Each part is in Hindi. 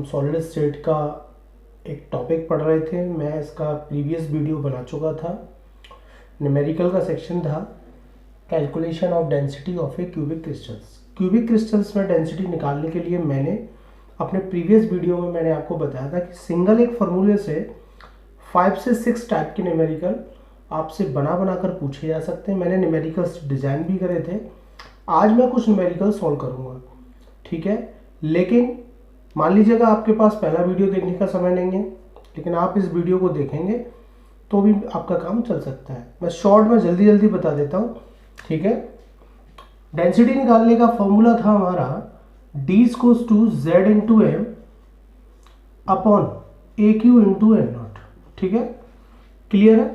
हम सॉलिड स्टेट का एक टॉपिक पढ़ रहे थे। मैं इसका प्रीवियस वीडियो बना चुका था। न्यूमेरिकल का सेक्शन था calculation of density of A cubic crystals. Cubic crystals में डेंसिटी निकालने के लिए मैंने अपने प्रीवियस वीडियो में मैंने आपको बताया था कि सिंगल एक फार्मूले से 5 से 6 टाइप के न्यूमेरिकल आपसे बना कर पूछे जा सकते हैं। मैंने न्यूमेरिकल्स डिज़ाइन भी करे थे। आज मैं कुछ न्यूमेरिकल सॉल्व करूँगा, ठीक है। लेकिन मान लीजिएगा आपके पास पहला वीडियो देखने का समय नहीं है, लेकिन आप इस वीडियो को देखेंगे तो भी आपका काम चल सकता है। मैं शॉर्ट में जल्दी बता देता हूँ, ठीक है। डेंसिटी निकालने का फॉर्मूला था हमारा d equals to z into M upon A Q into N naught, ठीक है। क्लियर है।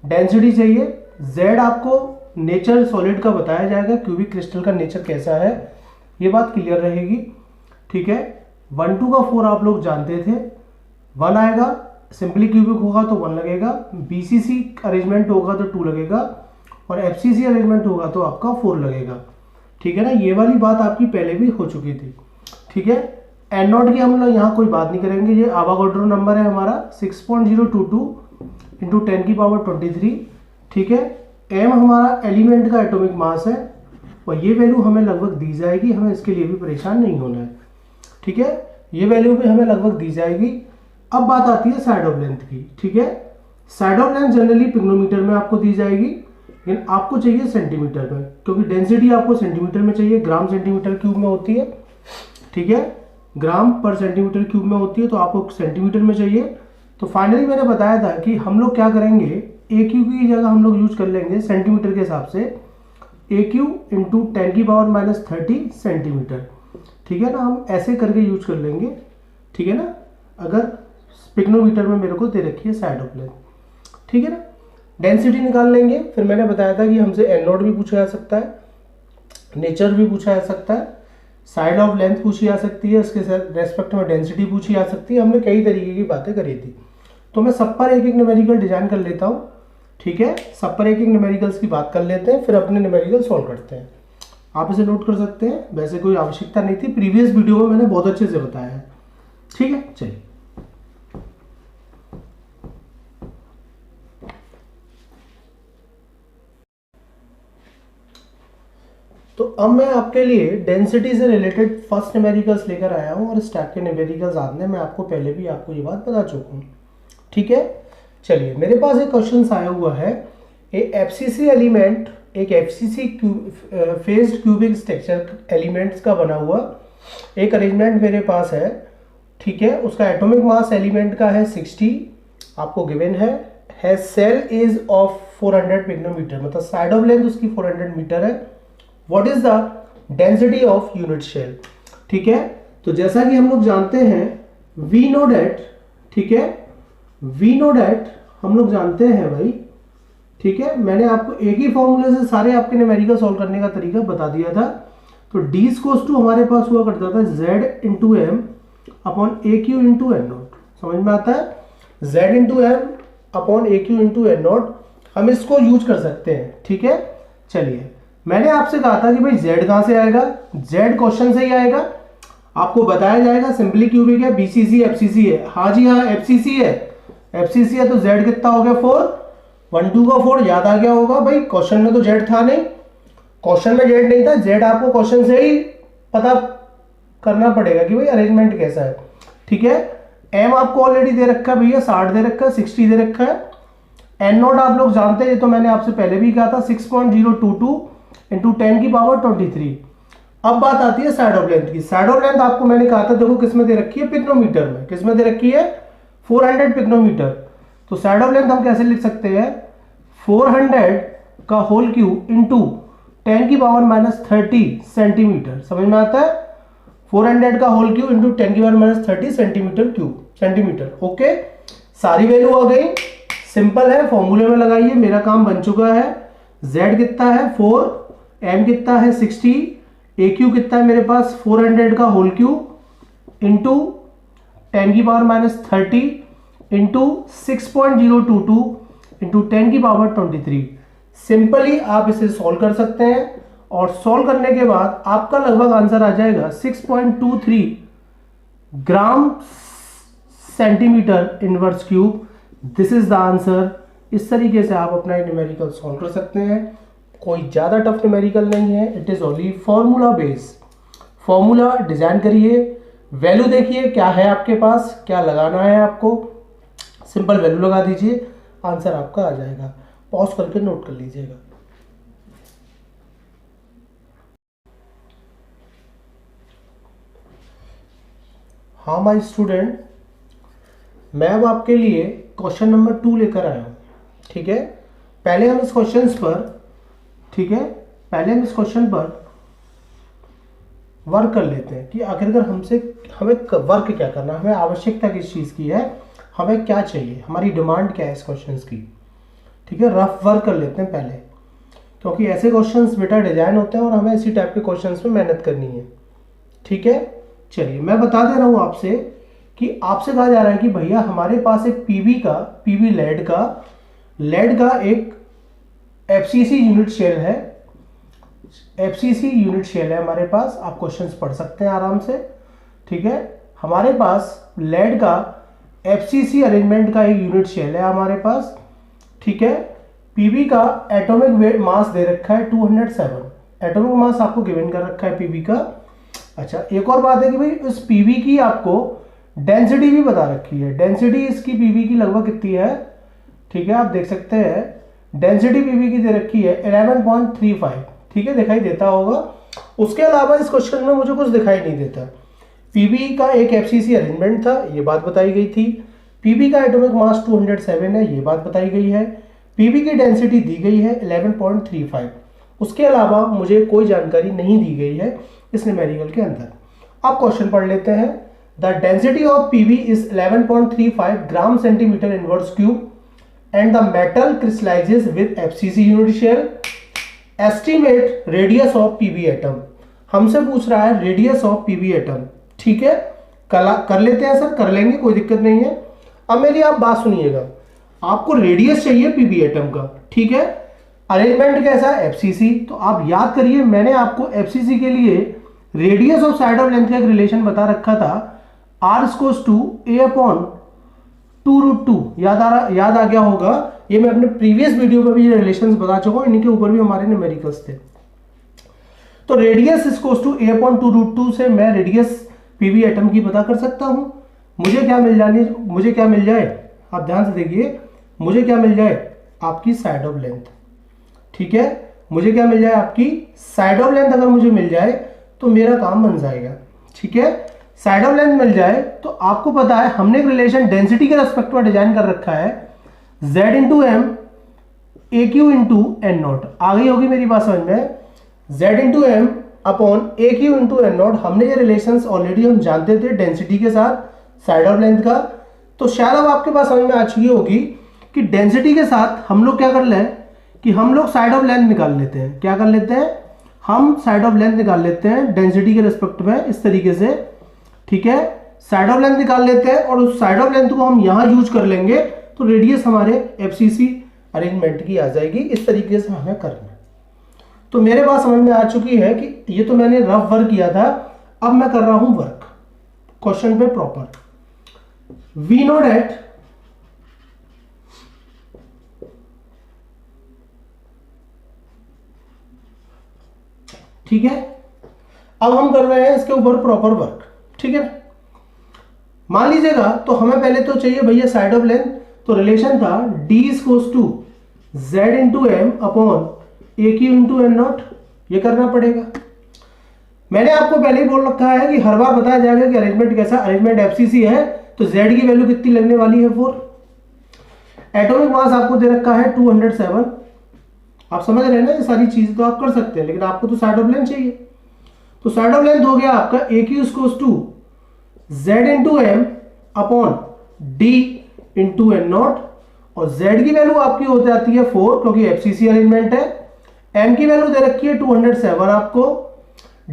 डेंसिटी चाहिए, z आपको नेचर सॉलिड का बताया जाएगा, क्यूबिक क्रिस्टल का नेचर कैसा है ये बात क्लियर रहेगी, ठीक है। 1 2 का 4 आप लोग जानते थे। 1 आएगा, सिंपली क्यूबिक होगा तो 1 लगेगा, बीसीसी अरेंजमेंट होगा तो 2 लगेगा, और एफसीसी अरेंजमेंट होगा तो आपका 4 लगेगा, ठीक है ना। ये वाली बात आपकी पहले भी हो चुकी थी, ठीक है। एन नॉट की हम लोग यहाँ कोई बात नहीं करेंगे। ये आवागाड्रो नंबर है हमारा 6.022 इंटू 10 की पावर 23, ठीक है। एम हमारा एलिमेंट का एटॉमिक मास है और ये वैल्यू हमें लगभग दी जाएगी, हमें इसके लिए भी परेशान नहीं होना है, ठीक है। ये वैल्यू भी हमें लगभग दी जाएगी। अब बात आती है साइड ऑफ लेंथ की, ठीक है। Side of length generally pycnometer में आपको दी जाएगी, लेकिन आपको चाहिए सेंटीमीटर में, क्योंकि डेंसिटी आपको सेंटीमीटर में चाहिए, ग्राम सेंटीमीटर क्यूब में होती है, ठीक है। ग्राम पर सेंटीमीटर क्यूब में होती है, तो आपको सेंटीमीटर में चाहिए। तो फाइनली मैंने बताया था कि हम लोग क्या करेंगे, ए क्यू की जगह हम लोग यूज कर लेंगे सेंटीमीटर के हिसाब से ए क्यू इंटू 10 की पावर -30 सेंटीमीटर, ठीक है ना। हम ऐसे करके यूज कर लेंगे, ठीक है ना। अगर पिग्नोमीटर में मेरे को दे रखी है साइड ऑफ लेंथ, ठीक है ना। डेंसिटी निकाल लेंगे। फिर मैंने बताया था कि हमसे एन नॉट भी पूछा जा सकता है, नेचर भी पूछा जा सकता है, साइड ऑफ लेंथ पूछी जा सकती है, इसके रेस्पेक्ट में डेंसिटी पूछी जा सकती है। हमने कई तरीके की बातें करी थी। तो मैं सब पर एक एक न्यूमेरिकल डिजाइन कर लेता हूँ, ठीक है। सब पर एक एक न्यूमेरिकल्स की बात कर लेते हैं, फिर अपने न्यूमेरिकल सॉल्व करते हैं। आप इसे नोट कर सकते हैं, वैसे कोई आवश्यकता नहीं थी, प्रीवियस वीडियो में मैंने बहुत अच्छे से बताया है, ठीक है। चलिए, तो अब मैं आपके लिए डेंसिटी से रिलेटेड फर्स्ट न्यूमेरिकल्स लेकर आया हूं, और इस टाइप के न्यूमेरिकल्स आते हैं, मैं आपको पहले भी आपको ये बात बता चुका हूं, ठीक है। चलिए, मेरे पास एक क्वेश्चन आया हुआ है, एफसीसी एलिमेंट, एक FCC phased cubic structure elements का बना हुआ एक अरेंजमेंट मेरे पास है, ठीक है। उसका एटॉमिक मास एलिमेंट का है 60, आपको गिवन है सेल इज ऑफ 400 पिग्नोमीटर, मतलब साइड ऑफ लेंथ उसकी 400 मीटर है। What is the density of unit cell, ठीक है। तो जैसा कि हम लोग जानते हैं वी नो डेट, ठीक है, वी नो डेट हम लोग जानते हैं भाई, ठीक है। मैंने आपको एक ही फॉर्मूले से सारे आपके न्यूमेरिकल सॉल्व करने का तरीका बता दिया था। तो डी इक्वल्स टू हमारे पास हुआ करता था z इंटू एम अपॉन ए क्यू इंटू एन नॉट, समझ में आता है। z इंटू एम अपॉन ए क्यू इंटू एन नॉट, हम इसको यूज कर सकते हैं, ठीक है। चलिए, मैंने आपसे कहा था कि भाई z कहां से आएगा, z क्वेश्चन से ही आएगा, आपको बताया जाएगा सिंपली क्यूबिक है, बीसीसी एफसीसी है। हाँ जी हाँ, एफसीसी है, एफसीसी है, तो z कितना हो गया 4, 1 2 का 4 याद आ गया होगा भाई। क्वेश्चन में तो z था नहीं, क्वेश्चन में z नहीं था, z आपको क्वेश्चन से ही पता करना पड़ेगा कि भाई अरेंजमेंट कैसा है, ठीक है। m आपको ऑलरेडी दे रखा है भैया, 60 दे रखा है, 60 दे रखा है। एन नॉट आप लोग जानते हैं, तो मैंने आपसे पहले भी कहा था 6.022 इंटू 10 की पावर 23। अब बात आती है साइड ऑफ लेंथ की। साइड ऑफ लेंथ आपको मैंने कहा था, देखो किस में दे रखी है, पिग्नोमीटर में। किस में दे रखी है, 400 पिग्नोमीटर। तो साइड ऑफ लेंथ हम कैसे लिख सकते हैं, 400 का होल क्यूब इंटू 10 की पावर -30 सेंटीमीटर, समझ में आता है। 400 का होल क्यूब इंटू 10 की power -30 centimetre cube, centimetre, okay. सारी वैल्यू आ गई, सिंपल है, फॉर्मूले में लगाइए, मेरा काम बन चुका है। z कितना है 4, m कितना है 60, ए क्यू कितना है मेरे पास 400 का होल क्यूब इंटू 10 की पावर -30 इंटू 6.022 इंटू 10 की पावर 23। सिंपली आप इसे सॉल्व कर सकते हैं, और सॉल्व करने के बाद आपका लगभग आंसर आ जाएगा 6.23 ग्राम centimetre inverse cube, this is the answer. इस तरीके से आप अपना न्यूमेरिकल सॉल्व कर सकते हैं। कोई ज़्यादा टफ न्यूमेरिकल नहीं है, it is only formula base. Formula design करिए, वैल्यू देखिए क्या है आपके पास, क्या लगाना है आपको, सिंपल वैल्यू लगा दीजिए, आंसर आपका आ जाएगा। पॉज करके नोट कर लीजिएगा। हाँ माय स्टूडेंट, मैं अब आपके लिए क्वेश्चन नंबर 2 लेकर आया हूँ। ठीक है, पहले हम इस क्वेश्चन पर वर्क कर लेते हैं कि आखिरकार हमें वर्क क्या करना है, हमें आवश्यकता किस चीज़ की है, हमें क्या चाहिए, हमारी डिमांड क्या है इस क्वेश्चन की। ठीक है, रफ वर्क कर लेते हैं पहले, क्योंकि ऐसे क्वेश्चंस बेटा डिजाइन होते हैं और हमें इसी टाइप के क्वेश्चंस में मेहनत करनी है। ठीक है, चलिए मैं बता दे रहा हूं आपसे कि आपसे कहा जा रहा है कि भैया हमारे पास एक पीवी लेड का एक एफसीसी यूनिट शेल है, हमारे पास। आप क्वेश्चंस पढ़ सकते हैं आराम से। ठीक है, हमारे पास लेड का एफसीसी अरेंजमेंट का एक यूनिट शेल है हमारे पास। ठीक है, पीवी का एटॉमिक मास दे रखा है 207, एटॉमिक मास आपको गिवन कर रखा है पीवी का। अच्छा, एक और बात है कि भाई इस पीवी की आपको डेंसिटी भी बता रखी है। डेंसिटी इसकी पीवी की लगभग कितनी है, ठीक है, आप देख सकते हैं डेंसिटी पीवी की दे रखी है 11.35। ठीक है, दिखाई देता होगा। उसके अलावा इस क्वेश्चन में मुझे कुछ दिखाई नहीं देता। पीवी का एक एफसीसी अरेंजमेंट था, ये बात बताई गई थी। पीवी का एटॉमिक मास 207 है, ये बात बताई गई है। पीवी की डेंसिटी दी गई है 11.35। उसके अलावा मुझे कोई जानकारी नहीं दी गई है इस न्यूमेरिकल के अंदर। अब क्वेश्चन पढ़ लेते हैं। The density of PB is 11.35 gram centimetre inverse cube and the metal crystallises with FCC unit cell. Estimate radius of PB atom. हमसे पूछ रहा है रेडियस ऑफ पीवी एटम। ठीक है, कर लेते हैं सर, कर लेंगे, कोई दिक्कत नहीं है। अब मेरी आप बात सुनिएगा, आपको रेडियस चाहिए पीवी एटम का। ठीक है, अरेंजमेंट कैसा है, एफसीसी। तो आप याद करिए, मैंने आपको एफसीसी के लिए radius of side of length का एक रिलेशन बता रखा था, r equals to a upon 2√2। याद आ गया होगा। ये मैं अपने प्रीवियस वीडियो में भी ये रिलेशंस बता चुका हूं, इनके ऊपर भी हमारे न्यूमेरिकल्स थे। तो radius equals to a upon 2√2 से मैं रेडियस पीवी एटम की पता कर सकता हूं। मुझे क्या मिल जाए, आप ध्यान से देखिए, मुझे क्या मिल जाए, आपकी साइड ऑफ लेंथ। ठीक है, मुझे क्या मिल जाए, आपकी साइड ऑफ लेंथ। अगर मुझे मिल जाए तो मेरा काम बन जाएगा। ठीक है, साइड ऑफ लेंथ मिल जाए तो आपको पता है हमने एक रिलेशन डेंसिटी के रेस्पेक्ट में डिजाइन कर रखा है, z into M A Q into N naught. आ गई होगी मेरी बात समझ में, z इंटू एम अपॉन ए क्यू इंटू एन नॉट। हमने ये रिलेशंस ऑलरेडी हम जानते थे डेंसिटी के साथ साइड ऑफ लेंथ का। तो शायद अब आपके पास समझ में आ चुकी होगी कि डेंसिटी के साथ हम लोग क्या कर लें कि हम लोग साइड ऑफ लेंथ निकाल लेते हैं। क्या कर लेते हैं, हम साइड ऑफ लेंथ निकाल लेते हैं डेंसिटी के रिस्पेक्ट में इस तरीके से। ठीक है, साइड ऑफ लेंथ निकाल लेते हैं और उस साइड ऑफ लेंथ को हम यहां यूज कर लेंगे तो रेडियस हमारे एफसीसी अरेंजमेंट की आ जाएगी। इस तरीके से हमें करना है। तो मेरे पास समझ में आ चुकी है कि ये तो मैंने रफ वर्क किया था, अब मैं कर रहा हूं वर्क क्वेश्चन पे प्रॉपर। वी नो डेट ठीक है, अब हम कर रहे हैं इसके ऊपर प्रॉपर वर्क। ठीक है, मान लीजिएगा तो हमें पहले तो चाहिए भैया साइड ऑफ लेंथ। तो रिलेशन था d equals to z into M upon A Q into N naught. ये करना पड़ेगा। मैंने आपको पहले ही बोल रखा है कि हर बार बताया जाएगा कि अरेंजमेंट कैसा, अरेंजमेंट एफसीसी है तो z की वैल्यू कितनी लगने वाली है 4। एटॉमिक मास आपको दे रखा है 207। आप समझ रहे हैं ना, ये सारी चीजें तो आप कर सकते हैं, लेकिन आपको तो साइड ऑफ लेंथ चाहिए। तो साइड ऑफ लेंथ हो गया आपका A Q equals to z into M upon D into N naught. और z की वैल्यू आपकी हो जाती है 4 क्योंकि एफसीसी अरेंजमेंट है। m की वैल्यू दे रखी है 207 आपको।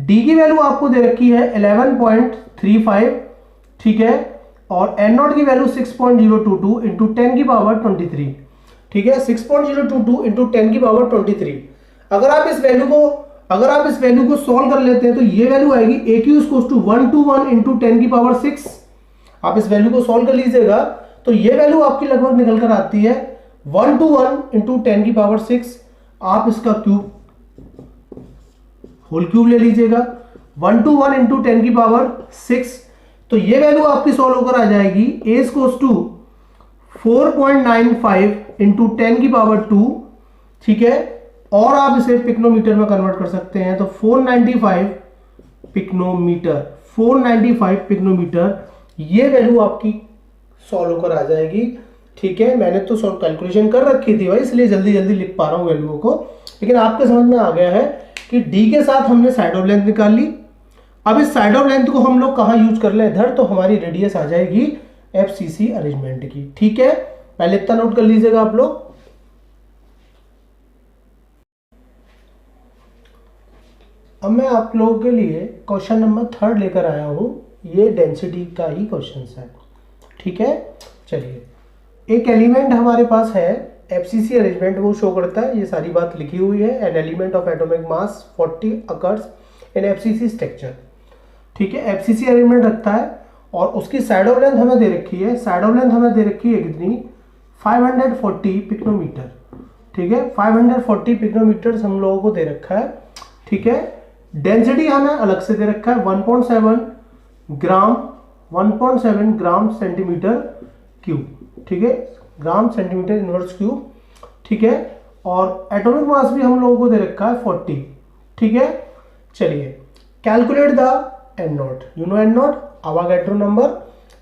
d की वैल्यू आपको दे रखी है 11.35। ठीक है, और n नॉट की वैल्यू 6.022 इंटू 10 की पावर 23। ठीक है, 6.022 इंटू 10 की पावर 23। अगर आप इस वैल्यू को सॉल्व कर लेते हैं तो ये वैल्यू आएगी ए क्यू इक्वल्स टू 121 इंटू 10 की पावर 6। आप इस वैल्यू को सॉल्व कर लीजिएगा तो ये वैल्यू आपकी लगभग निकल कर आती है 1 to 1 इंटू 10 की पावर 6। आप इसका क्यूब होल क्यूब ले लीजिएगा 1 to 1 इंटू 10 की पावर 6, तो ये वैल्यू आपकी सॉल्व होकर आ जाएगी a इक्वल्स टू 4.95 इंटू 10 की पावर 2, ठीक है। और आप इसे पिक्नोमीटर में कन्वर्ट कर सकते हैं तो 495 पिक्नोमीटर, 495 पिक्नोमीटर, ये वैल्यू आपकी सॉल्व होकर आ जाएगी, ठीक है। मैंने तो सॉल्व कैलकुलेशन कर रखी थी भाई, इसलिए जल्दी जल्दी लिख पा रहा हूं वैल्यूओं को, लेकिन आपके समझ में आ गया है कि d के साथ हमने साइड ऑफ लेंथ निकाल ली। अब इस साइड ऑफ लेंथ को हम लोग कहां यूज कर ले इधर, तो हमारी रेडियस आ जाएगी FCC अरेंजमेंट की, ठीक है। पहले इतना नोट कर लीजिएगा आप लोग। अब मैं आप लोगों के लिए क्वेश्चन नंबर 3 लेकर आया हूं, ये डेंसिटी का ही क्वेश्चन है, ठीक है। चलिए, एक एलिमेंट हमारे पास है FCC अरेंजमेंट, वो शो करता है, ये सारी बात लिखी हुई है। An element of atomic mass 40 occurs in FCC structure, ठीक है। FCC अरेंजमेंट रखता है और उसकी साइड ऑफ लेंथ हमें दे रखी है, साइड ऑफ लेंथ हमें दे रखी है कितनी, 540 पिक्नोमीटर, ठीक है। 540 पिक्नोमीटर हम लोगों को दे रखा है, ठीक है। डेंसिटी हमें अलग से दे रखा है 1.7 ग्राम, 1.7 ग्राम सेंटीमीटर क्यूब, ठीक है, ग्राम सेंटीमीटर इनवर्स क्यूब, ठीक है। और एटॉमिक मास भी हम लोगों को दे रखा है 40, ठीक है। चलिए, calculate the N naught, you know N naught, Avogadro number,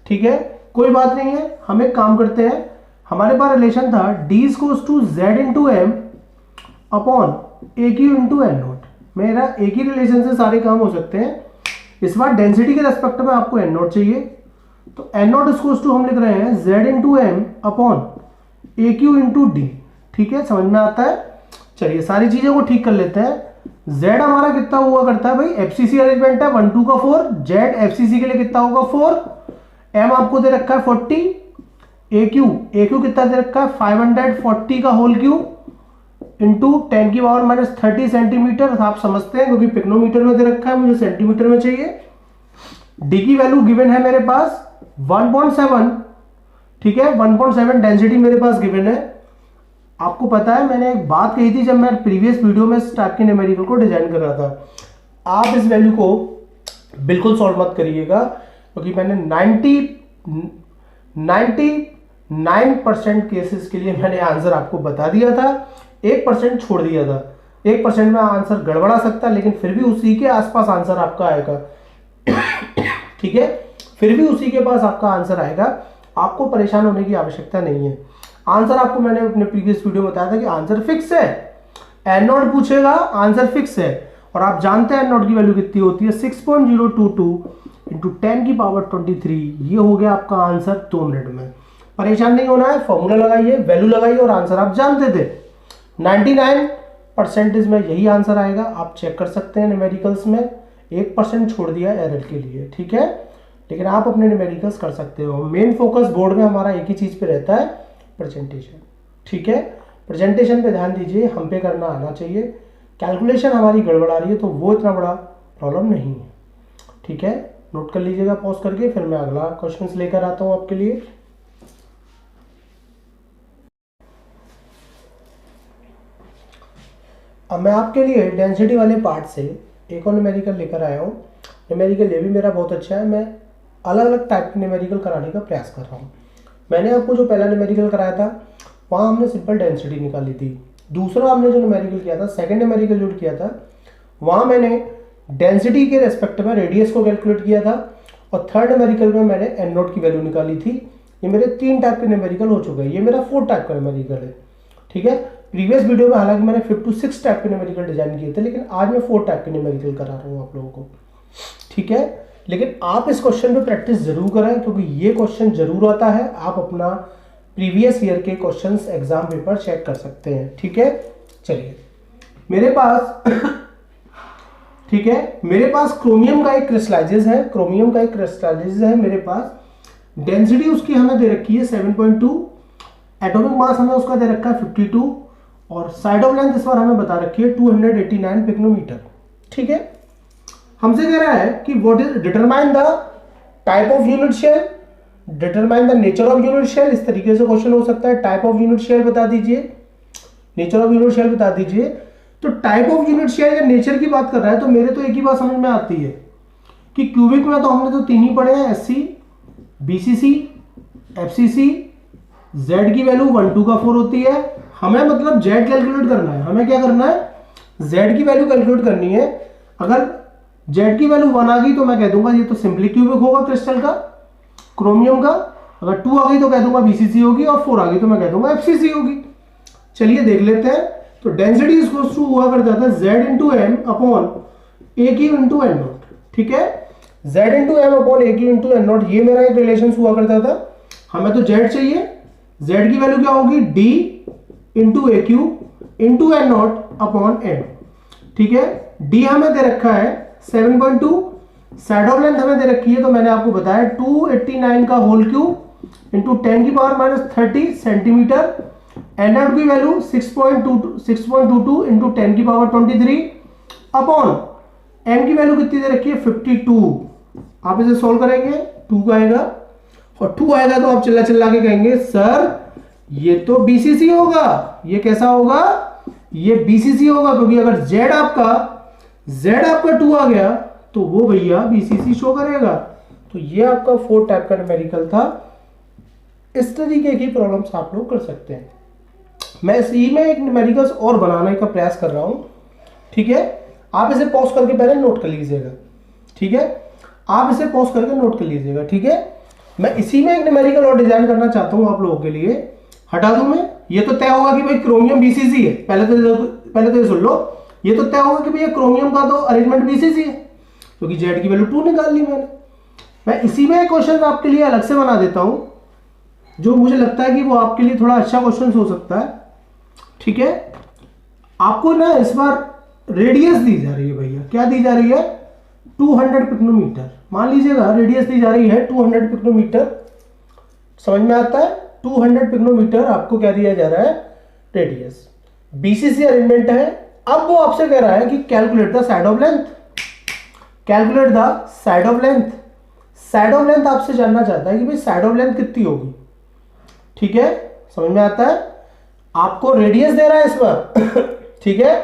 ठीक है। कोई बात नहीं है, हम एक काम करते हैं, हमारे पास रिलेशन था d equals to z into M upon A Q into N naught. मेरा एक ही रिलेशन से सारे काम हो सकते हैं। इस बार डेंसिटी के रेस्पेक्ट में आपको एन नॉट चाहिए, तो एन नॉट इक्वल्स टू हम लिख रहे हैं z इंटू एम अपॉन ए क्यू इंटू डी, ठीक है, समझ में आता है। चलिए, सारी चीजों को ठीक कर लेते हैं। z हमारा कितना हुआ करता है भाई, FCC अरेंजमेंट है 1 2 का 4, z FCC के लिए कितना होगा 4, m आपको दे रखा है 40, ए क्यू कितना दे रखा है 540 का होल क्यूब इंटू 10 की पावर माइनस 30 सेंटीमीटर, आप समझते हैं क्योंकि पिक्नोमीटर में दे रखा है, मुझे सेंटीमीटर में चाहिए। डी की वैल्यू गिवन है मेरे पास 1.7, ठीक है, 1.7 डेंसिटी मेरे पास गिवन है। आपको पता है मैंने एक बात कही थी जब मैं प्रीवियस वीडियो में इस टाइप के न्यूमेरिकल को डिजाइन कर रहा था, आप इस वैल्यू को बिल्कुल सॉल्व मत करिएगा, क्योंकि मैंने 99% केसेस के लिए मैंने आंसर आपको बता दिया था, 1% छोड़ दिया था। 1% में आंसर गड़बड़ा सकता, लेकिन फिर भी उसी के आसपास आंसर आपका आएगा, ठीक है, फिर भी उसी के पास आपका आंसर आएगा, आपको परेशान होने की आवश्यकता नहीं है। आंसर आपको मैंने अपने प्रीवियस वीडियो में बताया था कि आंसर फिक्स है, एन नॉट पूछेगा आंसर फिक्स है, और आप जानते हैं एन नॉट की वैल्यू कितनी होती है 6.022 इंटू 10 की पावर 23। ये हो गया आपका आंसर 2 मिनट में। परेशान नहीं होना है, फॉर्मूला लगाइए, वैल्यू लगाइए और आंसर आप जानते थे। 99% में यही आंसर आएगा, आप चेक कर सकते हैं न्यूमेरिकल्स में, 1% छोड़ दिया एरर के लिए, ठीक है, लेकिन आप अपने न्यूमेरिकल्स कर सकते हो। मेन फोकस बोर्ड में हमारा एक ही चीज पे रहता है, प्रेजेंटेशन, ठीक है। प्रेजेंटेशन पे ध्यान दीजिए, हम पे करना आना चाहिए। कैलकुलेशन हमारी गड़बड़ा रही है तो वो इतना बड़ा प्रॉब्लम नहीं है, ठीक है। नोट कर लीजिएगा पॉज करके, फिर मैं अगला क्वेश्चन लेकर आता हूं आपके लिए। अब मैं आपके लिए डेंसिटी वाले पार्ट से एक और न्यूमेरिकल लेकर आया हूँ। न्यूमेरिकल ये भी मेरा बहुत अच्छा है, मैं अलग अलग टाइप के न्यूमेरिकल कराने का प्रयास कर रहा हूँ। मैंने आपको जो पहला न्यूमेरिकल कराया था वहाँ हमने सिंपल डेंसिटी निकाली थी। दूसरा हमने जो न्यूमेरिकल किया था, सेकंड न्यूमेरिकल जो किया था, वहाँ मैंने डेंसिटी के रेस्पेक्ट में रेडियस को कैलकुलेट किया था, और थर्ड न्यूमेरिकल में मैंने एन नॉट की वैल्यू निकाली थी। ये मेरे 3 टाइप के न्यूमेरिकल हो चुके हैं, ये मेरा 4 टाइप का न्यूमेरिकल है, ठीक है। प्रीवियस वीडियो में हालांकि मैंने 5 to 6 टाइप के न्यूमेरिकल डिजाइन किए थे, लेकिन आज मैं 4 टाइप के न्यूमेरिकल करा रहा हूँ आप लोगों को, ठीक है। लेकिन आप इस क्वेश्चन पे प्रैक्टिस जरूर करें, क्योंकि ये क्वेश्चन जरूर आता है। आप अपना प्रीवियस ईयर के क्वेश्चंस एग्जाम पेपर चेक कर सकते हैं, ठीक है। चलिए, मेरे पास ठीक है, मेरे पास क्रोमियम का एक क्रिस्टलाइजेस है, क्रोमियम का एक क्रिस्टलाइजेस है मेरे पास। डेंसिटी उसकी हमें दे रखी है 7.2, एटॉमिक मास हमें उसका दे रखा है 52, और साइड ऑफ लेंथ इस बार हमें बता रखी है 289 पिकोमीटर, ठीक है। हमसे कह रहा है कि what is determine the type of unit cell, determine the nature of unit cell, इस तरीके से क्वेश्चन हो सकता है। टाइप ऑफ यूनिट शेल बता दीजिए, नेचर ऑफ यूनिट शेल बता दीजिए। तो टाइप ऑफ यूनिट शेल या नेचर की बात कर रहा है तो मेरे तो एक ही बात समझ में आती है कि क्यूबिक में तो हमने तो 3 ही पढ़े हैं, एससी, बीसीसी, एफसीसी। जेड की वैल्यू 1 2 का 4 होती है। हमें मतलब जेड कैलकुलेट करना है। हमें क्या करना है, जेड की वैल्यू कैलकुलेट करनी है। अगर जेड की वैल्यू 1 आ गई तो मैं कह दूंगा ये तो सिंपली क्यूबिक होगा क्रिस्टल का, क्रोमियम का। अगर 2 आ गई तो कह दूंगा बीसीसी होगी, और 4 आ गई तो मैं कह दूंगा एफसीसी होगी। चलिए देख लेते हैं। तो डेंसिटी इक्वल्स टू हुआ करता था जेड इंटू एम अपॉन ए क्यू इंटू एन नॉट। ठीक है, जेड इंटू एम अपॉन ए क्यू इंटू एन नॉट, ये मेरा एक रिलेशन हुआ करता था। हमें तो जेड चाहिए, जेड की वैल्यू क्या होगी, d into a Q into N naught upon n. ठीक है, डी हमें दे रखा है 7.2, साइड ऑफ लेंथ हमें दे रखी है तो मैंने आपको बताया 289 का होल क्यूब इंटू 10 की power minus 30 centimetre. N naught की वैल्यू 6.22 इंटू 10 की पावर 23 अपॉन एम की वैल्यू कितनी दे रखी है 52। आप इसे सोल्व करेंगे, 2 आएगा, और 2 आएगा तो आप चिल्ला चिल्ला के कहेंगे सर ये तो बीसीसी होगा। ये कैसा होगा, ये बीसीसी होगा, क्योंकि अगर जेड आपका 2 आ गया तो वो भैया बीसीसी शो करेगा। तो ये आपका 4 टाइप का न्यूमेरिकल था। इस तरीके की प्रॉब्लम्स आप लोग कर सकते हैं। मैं इसी में एक न्यूमेरिकल्स और बनाने का प्रयास कर रहा हूं। ठीक है, आप इसे पॉज करके पहले नोट कर लीजिएगा। ठीक है, आप इसे पॉज करके नोट कर लीजिएगा। ठीक है, मैं इसी में एक न्यूमेरिकल और डिजाइन करना चाहता हूं आप लोगों के लिए। हटा दूं मैं, ये तो तय होगा कि भाई क्रोमियम बीसीसी है। पहले तो ये सुन लो, ये तो तय होगा कि भैया क्रोमियम का तो अरेंजमेंट बीसीसी है, क्योंकि जेड की वैल्यू 2 निकाल ली मैंने। मैं इसी में एक क्वेश्चन आपके लिए अलग से बना देता हूं, जो मुझे लगता है कि वो आपके लिए थोड़ा अच्छा क्वेश्चन हो सकता है। ठीक है, आपको ना इस बार रेडियस दी जा रही है भैया, क्या दी जा रही है, 200 पिकोमीटर। मान लीजिएगा रेडियस दी जा रही है 200 पिकोमीटर। समझ में आता है, 200 पिकोमीटर आपको क्या दिया जा रहा है, रेडियस। बीसीसी अरेंजमेंट है। अब वो आपसे कह रहा है कि calculate the side of length, calculate the side of length. Side of length आपसे जानना चाहता है कि भाई साइड ऑफ लेंथ कितनी होगी। ठीक है, समझ में आता है। आपको रेडियस दे रहा है इस बार ठीक है,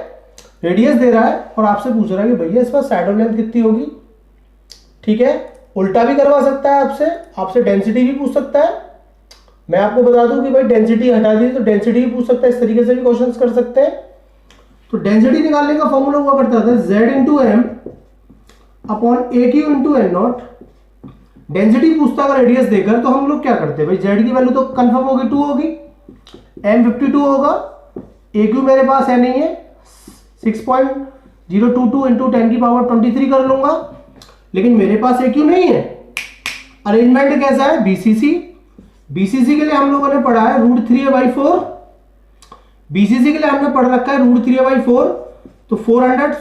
रेडियस दे रहा है और आपसे पूछ रहा है कि भैया इस बार साइड ऑफ लेंथ कितनी होगी। ठीक है, उल्टा भी करवा सकता है आपसे डेंसिटी भी पूछ सकता है। मैं आपको बता दूं कि भाई डेंसिटी हटा दी तो डेंसिटी भी पूछ सकता है। इस तरीके से भी क्वेश्चंस कर सकते हैं। तो डेंसिटी निकालने का फॉर्मूला हुआ करता था जेड इंटू एम अपॉन ए Q into N naught. Density पूछता अगर रेडियस देकर तो हम लोग क्या करते हैं भाई, जेड की वैल्यू तो कंफर्म होगी 2 होगी, एम 52 होगा, ए क्यू मेरे पास है नहीं है, 6.022 इंटू 10 की पावर 23 कर लूंगा, लेकिन मेरे पास ए क्यू नहीं है। अरेंजमेंट कैसा है, बीसीसी। बीसीसी के लिए हम लोगों ने पढ़ा है √3a/4। बीसीसी के लिए हमने पढ़ रखा है √3a/4। तो 200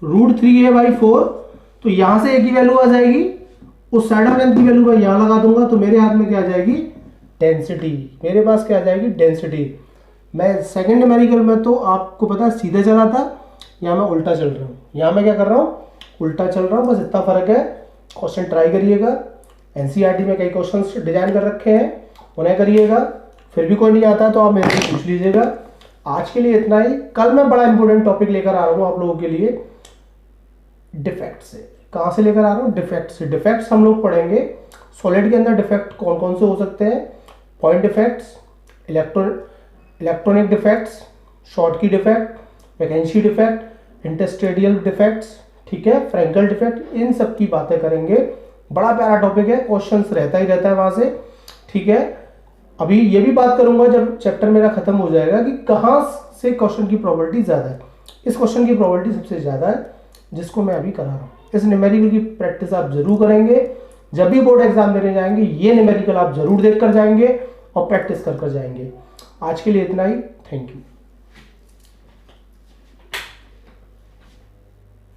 √3a/4। तो यहां से ए की वैल्यू आ जाएगी, उस साइड ऑफ लेंथ की वैल्यू मैं यहां लगा दूंगा, तो मेरे हाथ में क्या आ जाएगी, डेंसिटी। मेरे पास क्या आ जाएगी, डेंसिटी। मैं सेकंड न्यूमेरिकल में तो आपको पता है सीधे चला था, यहां मैं उल्टा चल रहा हूं। यहां मैं क्या कर रहा हूं, उल्टा चल रहा हूं, बस इतना फर्क है। क्वेश्चन ट्राई करिएगा। एनसीईआरटी में कई क्वेश्चंस डिजाइन कर रखे हैं, उन्हें करिएगा। फिर भी कोई नहीं आता तो आप मेरे से पूछ लीजिएगा। आज के लिए इतना ही। कल मैं बड़ा इंपॉर्टेंट टॉपिक लेकर आ रहा हूं आप लोगों के लिए, डिफेक्ट से। कहां से लेकर आ रहा हूं, डिफेक्ट से। डिफेक्ट्स हम लोग पढ़ेंगे। सॉलिड के अंदर डिफेक्ट कौन कौन से हो सकते हैं, point defects, electronic defects, short की डिफेक्ट, वैकेंसी डिफेक्ट, इंटरस्टेडियल डिफेक्ट्स, ठीक है, फ्रैंकल डिफेक्ट, इन सब की बातें करेंगे। बड़ा प्यारा टॉपिक है, क्वेश्चंस रहता ही रहता है वहां से। ठीक है, अभी ये भी बात करूंगा जब चैप्टर मेरा खत्म हो जाएगा कि कहां से क्वेश्चन की प्रोबेबिलिटी ज्यादा है। इस क्वेश्चन की प्रोबेबिलिटी सबसे ज्यादा है जिसको मैं अभी करा रहा हूं। इस न्यूमेरिकल की प्रैक्टिस आप जरूर करेंगे। जब भी बोर्ड एग्जाम देने जाएंगे ये न्यूमेरिकल आप जरूर देख कर जाएंगे और प्रैक्टिस कर जाएंगे। आज के लिए इतना ही। Thank you.